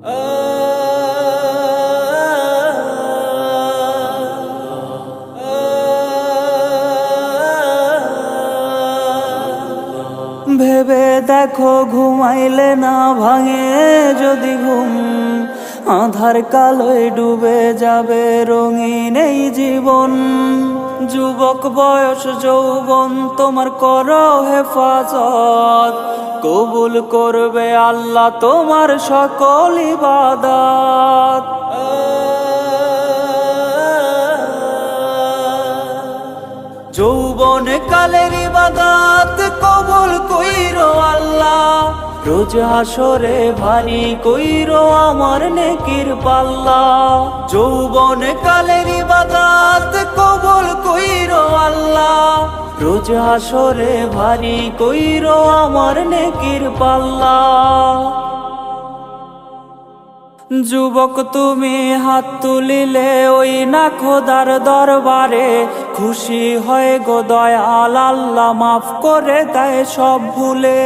ভেবে দেখো ঘুমাইলে না ভাঙে যদি ঘুম, আধার কালোয় ডুবে যাবে রঙিন এই জীবন। যুবক বয়স যৌবন তোমার করো হেফাজত, কবুল করবে আল্লাহ তোমার সকল ইবাদত। যৌবন কালের ইবাদত কবুল কইরো আল্লাহ, রোজ হাসরে ভারী কইরো আমার নেকির পাল্লা। যৌবন কালের ইবাদত কবুল কইরো আল্লাহ, রোজ হাসরে ভারী কইরো আমার নেকির পাল্লা। যুবক তুমি হাত তুলিলে ওই না খোদার দরবারে, খুশি হয়ে গো দয়াল আল্লাহ মাফ করে দেয় সব ভুলে।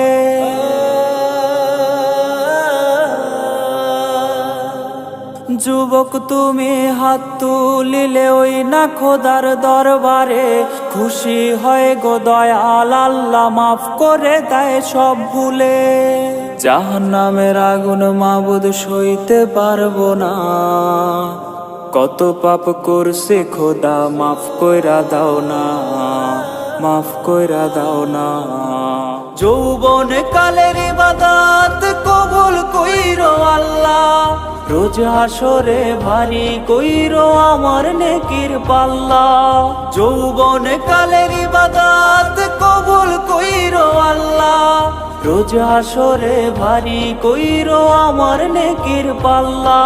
যুবক তুমি হাত তুলিলে ওই না খোদার দরবারে, খুশি হয়ে গো দয়াল আল্লাহ মাফ করে দেয় সব ভুলে। জাহান্নামের আগুন মাবুদ সইতে পারবো না, কত পাপ করছে খোদা মাফ কইরা দাও না, মাফ কইরা দাও না। যৌবন কালের ইবাদত কবুল কইরো আল্লাহ, রোজ হাসরে ভারী কইরো আমার নেকির পাল্লা। যৌবন কালের ইবাদত কবুল কইরো আল্লাহ, রোজ হাসরে ভারী কইরো আমার নেকির পাল্লা।